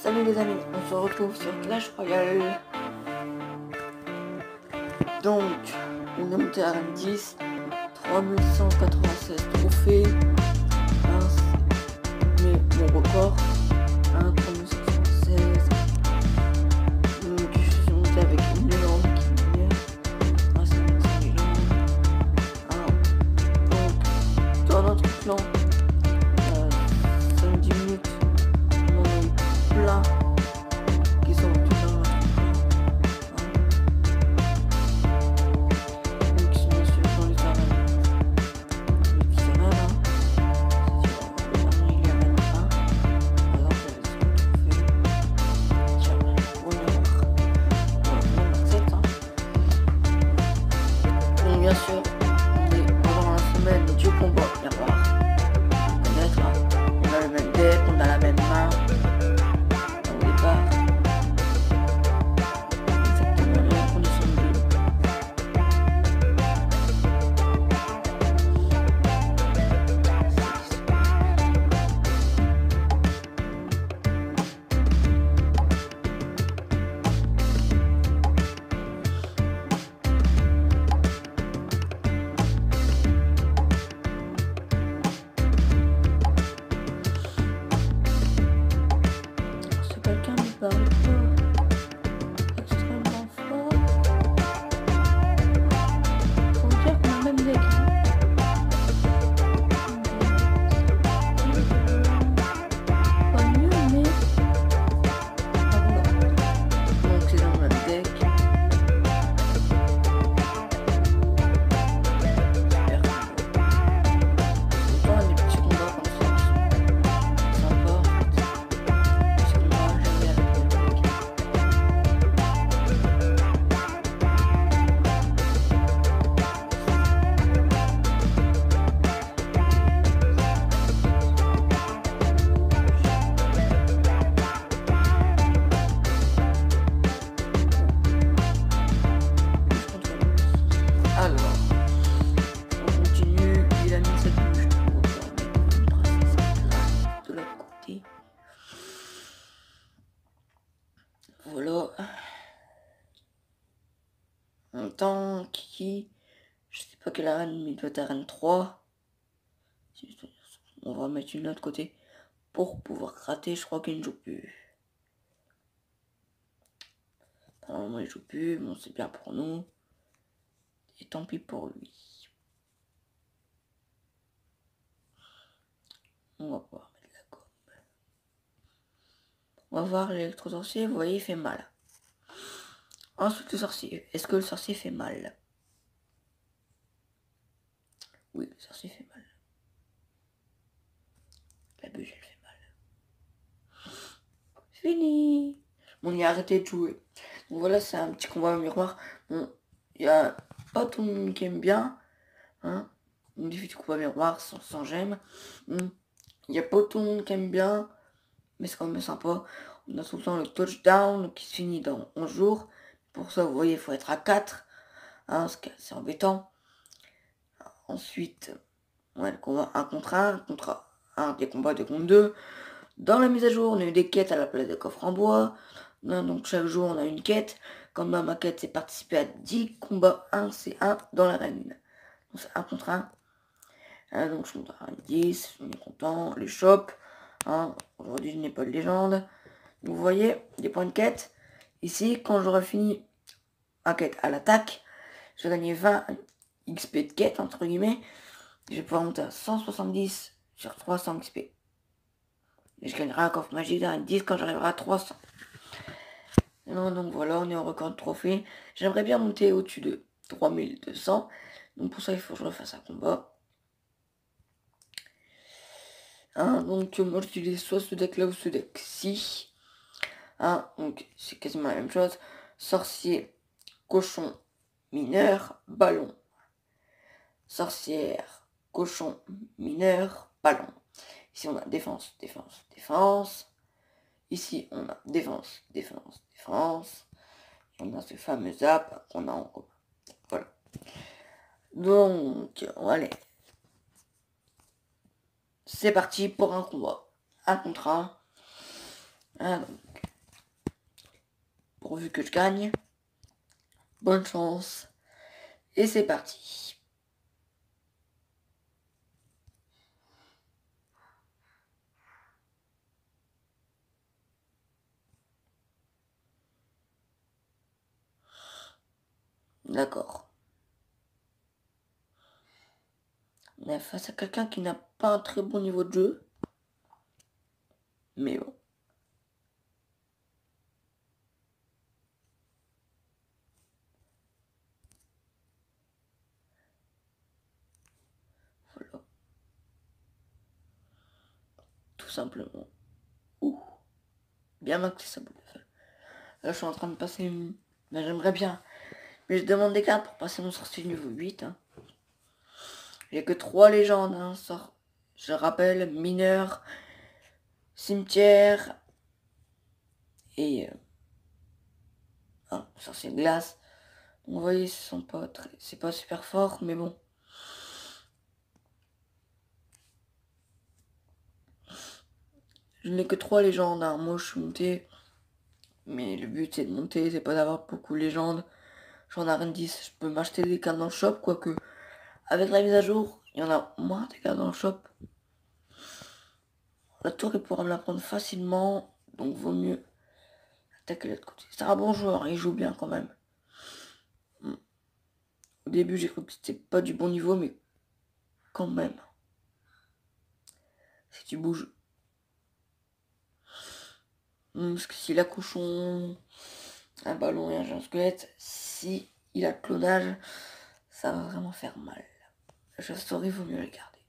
Salut les amis, on se retrouve sur Clash Royale. Donc, on est monté à rank 10, 3196 trophées. Mais mon record, 3716. Donc, je suis monté avec une légende qui est meilleure. C'est une légende. Donc, dans notre clan, 5-10 minutes, on en a eu plein qui sont venus dans notre clan. Donc, ils sont bien sûr dans les arènes. Les petites arènes, c'est-à-dire le dernier, il y a arène 1. Par exemple, il y avait ce qu'on fait. Tiens, on va voir 7. Donc, bien sûr, on est pendant la semaine du combat. Viens voir. Connaître, on a le même deck, on a la même main. Au départ, exactement la même condition de jeu. Si quelqu'un me parle pas extrêmement fort, faut dire qu'on a le même deck. Pas mieux, mais ah, voilà. Donc c'est dans le même deck. Super. Autant les petits combats comme ça qui sont sympas. Petits combats, j'aime bien avec le deck. Alors, on continue. Il a mis cette bouche pour mettre une princesse là, de l'autre côté. Voilà. En même temps, Kiki, je sais pas quelle arène, mais il doit être arène 3. On va mettre une autre côté pour pouvoir gratter. Je crois qu'il ne joue plus. Normalement, il joue plus. Bon, c'est bien pour nous. Et tant pis pour lui. On va pouvoir mettre la gomme. On va voir l'électro-sorcier. Vous voyez, il fait mal. Ensuite, le sorcier. Est-ce que le sorcier fait mal? Oui, le sorcier fait mal. La bûche, elle fait mal. Fini. Bon, il a arrêté de jouer. Donc voilà, c'est un petit combat au miroir. Bon, il y a pas tout le monde qui aime bien. Hein. On dit du combat miroir sans j'aime. Il y a pas tout le monde qui aime bien. Mais c'est quand même sympa. On a tout le temps le touchdown qui se finit dans 11 jours. Pour ça, vous voyez, il faut être à 4. Hein, c'est embêtant. Ensuite, ouais, le combat 1 contre 1, contre 1, des combats 2 contre 2. Dans la mise à jour, on a eu des quêtes à la place des coffres en bois. Donc chaque jour, on a une quête. Comme ma quête, c'est participer à 10 combats 1C1 dans l'arène. Donc c'est 1 contre 1. Donc je monte à 10, je suis content. Les shops. Aujourd'hui, je n'ai pas de légende. Vous voyez, des points de quête. Ici, quand j'aurai fini ma quête à l'attaque, je vais gagner 20 XP de quête, entre guillemets. Je vais pouvoir monter à 170 sur 300 XP. Et je gagnerai un coffre magique d'un 10 quand j'arriverai à 300. Non, donc voilà, on est en record de trophée. J'aimerais bien monter au-dessus de 3200. Donc pour ça, il faut que je refasse un combat. Donc moi, j'utilise soit ce deck-là ou ce deck-ci. Donc c'est quasiment la même chose. Sorcier, cochon, mineur, ballon. Sorcière, cochon, mineur, ballon. Ici, on a défense, défense, défense. Ici, on a défense, défense, défense. Et on a ce fameux zap qu'on a en commun. Voilà. Donc, allez. C'est parti pour un combat. 1 contre 1. Donc, pourvu que je gagne. Bonne chance. Et c'est parti. D'accord. On est face à quelqu'un qui n'a pas un très bon niveau de jeu. Mais bon. Voilà. Tout simplement. Ouh. Bien maxé sa boule de feu. Là, je suis en train de passer une... Mais j'aimerais bien. Mais je demande des cartes pour passer mon sorcier niveau 8. Hein. Il n'y a que 3 légendes. Hein. Je rappelle, mineur, cimetière et... sorcier de glace. Donc, vous voyez, c'est pas super fort, mais bon. Je n'ai que 3 légendes. Hein. Moi, je suis monté. Mais le but, c'est de monter, c'est pas d'avoir beaucoup de légendes. J'en ai rien 10. Je peux m'acheter des cartes dans le shop, quoique. Avec la mise à jour, il y en a moins des cartes dans le shop. La tour, il pourra me la prendre facilement. Donc, vaut mieux attaquer l'autre côté. C'est un bon joueur, il joue bien quand même. Au début, j'ai cru que c'était pas du bon niveau, mais quand même. Si tu bouges. Parce que s'il a cochon, un ballon et un géant squelette, si il a clonage, ça va vraiment faire mal. La chasse-souris, il vaut mieux les garder.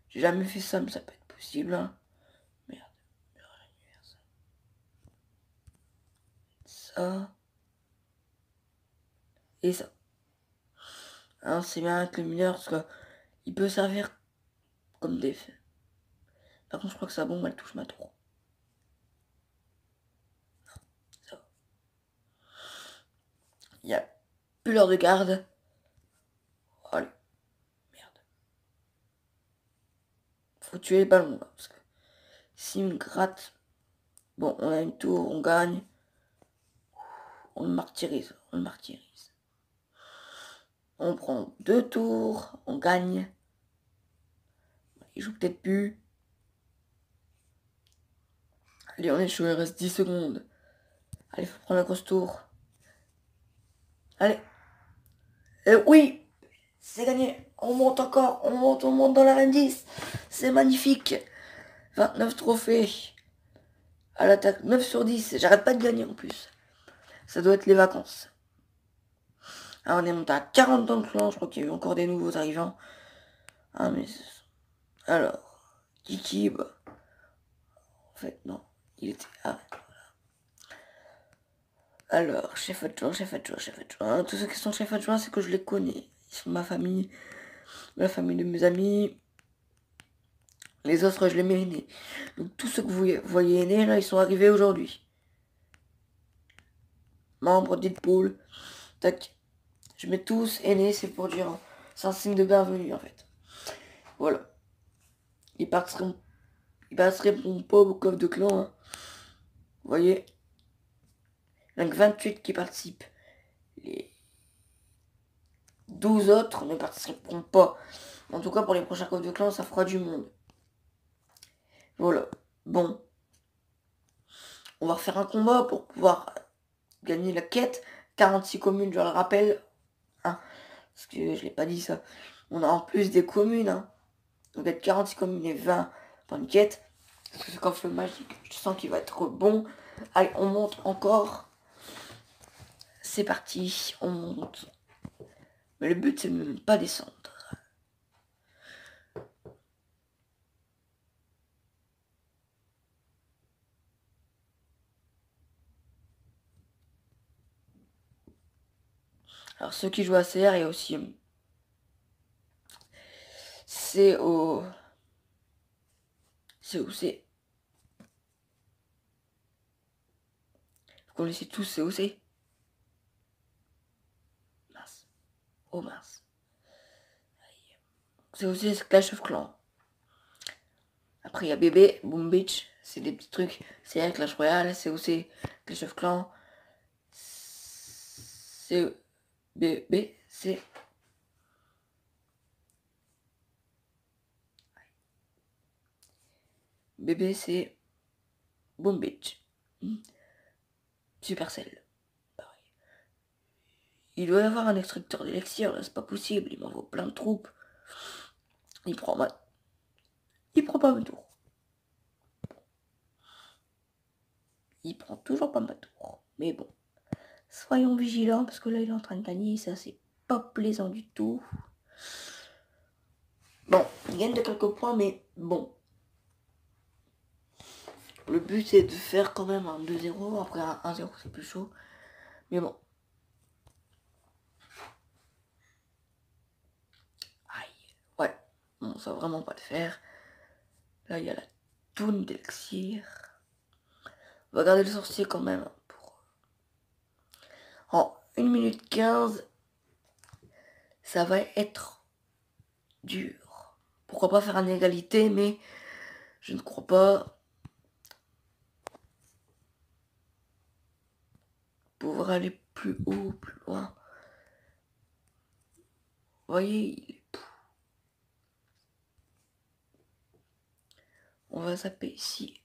J'ai jamais fait ça, mais ça peut être possible. Hein. Merde. Ça. Et ça. Hein, c'est bien avec le mineur, parce que il peut servir comme défait. Par contre, je crois que sa bombe, elle touche ma tour. Ça va. Il n'y a plus l'heure de garde. Allez. Merde. Faut tuer les ballons, là, parce que s'il me gratte... Bon, on a une tour, on gagne. On le martyrise, on le martyrise. On prend 2 tours, on gagne. Il joue peut-être plus. Allez, on est chaud, il reste 10 secondes. Allez, faut prendre la grosse tour. Allez. Oui, c'est gagné. On monte encore, on monte dans la 10. C'est magnifique. 29 trophées. À l'attaque, 9 sur 10. J'arrête pas de gagner en plus. Ça doit être les vacances. Alors, on est monté à 40 dans le clan. Je crois qu'il y a eu encore des nouveaux arrivants. Ah, mais... Alors, Kiki, bah... En fait, non. Il était... Ah, alors, chef adjoint, chef adjoint, chef adjoint. Tous ceux qui sont chef adjoint, c'est que je les connais. Ils sont ma famille, la famille de mes amis. Les autres, je les mets nés. Donc, tous ceux que vous voyez nés, là, ils sont arrivés aujourd'hui. Membres Deadpool. Tac. Je mets tous aînés, c'est pour dire... C'est un signe de bienvenue, en fait. Voilà. Ils participeront pas au coffre de clan, hein. Vous voyez. Il y en a que 28 qui participent. Les 12 autres ne participeront pas. En tout cas, pour les prochains coffres de clan, ça fera du monde. Voilà. Bon. On va refaire un combat pour pouvoir gagner la quête. 46 communes, je le rappelle. Hein, parce que je l'ai pas dit ça. On a en plus des communes. Hein. Donc être 46 communes et 20 pour une quête. Parce que ce coffre magique, je sens qu'il va être bon. Allez, on monte encore. C'est parti, on monte. Mais le but, c'est de ne pas descendre. Alors, ceux qui jouent à CR, il y a aussi... C'est au... C'est où c'est? Vous connaissez tous c'est où c'est? Mince. Oh mince. C'est aussi Clash of Clans. Après, Après il y a bébé, Boom Beach, c'est des petits trucs. C'est Clash Royale, c'est aussi Clash of Clans. C'est bébé, c'est bébé, c'est Boom Beach. Supercell. Pareil. Il doit y avoir un extracteur d'élixir, là, c'est pas possible. Il m'envoie plein de troupes. Il prend pas ma tour. Il prend toujours pas ma tour. Mais bon. Soyons vigilants parce que là il est en train de gagner. Ça c'est pas plaisant du tout. Bon, il gagne de quelques points, mais bon. Le but c'est de faire quand même un 2-0. Après un 1-0 c'est plus chaud. Mais bon. Aïe. Ouais. Bon, ça va vraiment pas le faire. Là il y a la toune d'élixir. On va garder le sorcier quand même. En 1 minute 15. Ça va être dur. Pourquoi pas faire une égalité, mais je ne crois pas pouvoir aller plus haut, plus loin. Vous voyez, il est... On va zapper ici.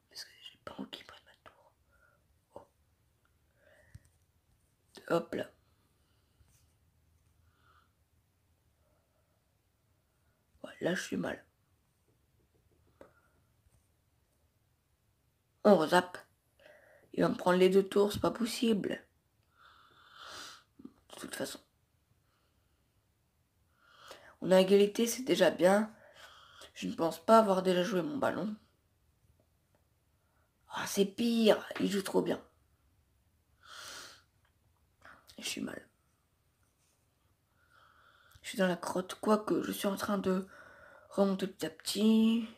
Parce que j'ai pas envie qu'il prenne ma tour. Oh. Hop là. Ouais, là je suis mal. On rezappe. Il va me prendre les 2 tours, c'est pas possible. De toute façon. On a égalité, c'est déjà bien. Je ne pense pas avoir déjà joué mon ballon. Ah, c'est pire. Il joue trop bien. Je suis mal. Je suis dans la crotte, quoique je suis en train de remonter petit à petit.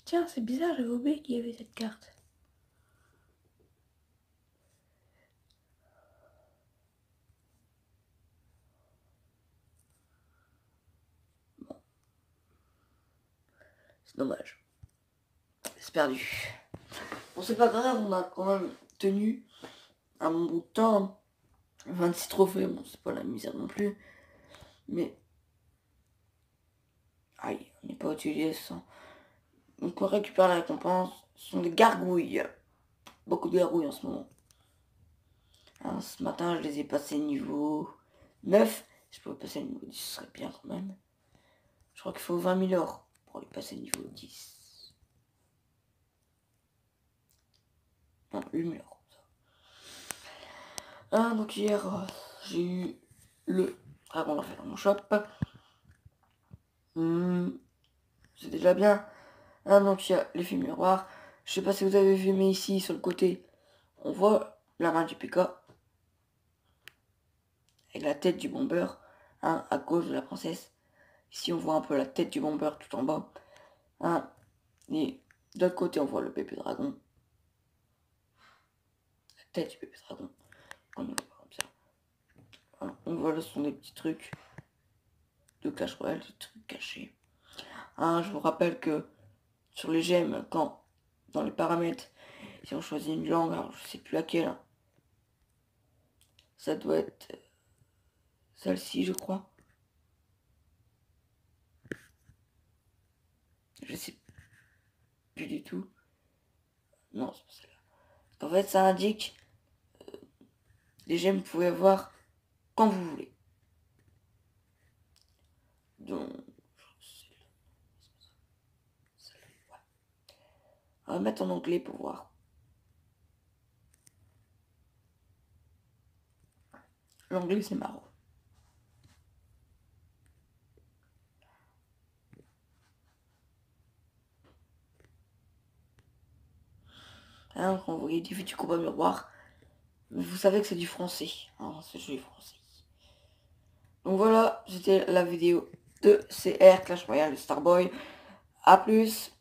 Tiens, c'est bizarre, j'avais oublié qu'il y avait cette carte. Bon. C'est dommage. C'est perdu. Bon, c'est pas grave, on a quand même tenu un bon bout de temps. 26 trophées, bon, c'est pas la misère non plus. Mais... Aïe, on n'est pas utilisé sans... Donc on récupère la récompense. Ce sont des gargouilles. Beaucoup de gargouilles en ce moment. Hein, ce matin, je les ai passés niveau 9. Si je pouvais passer au niveau 10, ce serait bien quand même. Je crois qu'il faut 20 000 or pour les passer niveau 10. Non, 8 000 or. Ah, donc hier, j'ai eu le dragon d'enfer dans mon shop. C'est déjà bien. Ah, donc il y a l'effet miroir. Je sais pas si vous avez vu, mais ici, sur le côté, on voit la main du PK. Avec la tête du bomber, hein, à gauche de la princesse. Ici, on voit un peu la tête du bomber tout en bas. Hein, et de l'autre côté, on voit le bébé dragon. La tête du bébé dragon. On voit comme ça. Voilà, on voit là, ce sont des petits trucs de Clash Royale, des trucs cachés. Hein, je vous rappelle que sur les gemmes, quand dans les paramètres, si on choisit une langue, alors je sais plus laquelle, hein, ça doit être celle-ci, je crois. Je sais plus du tout. Non, c'est pas celle-là. En fait, ça indique les gemmes, vous pouvez avoir quand vous voulez. Donc, on va mettre en anglais pour voir. L'anglais, c'est marrant. Hein, quand vous voyez du combat miroir, vous savez que c'est du français. Hein, c'est joli français. Donc voilà, c'était la vidéo de CR Clash Royale de Starboy. A plus.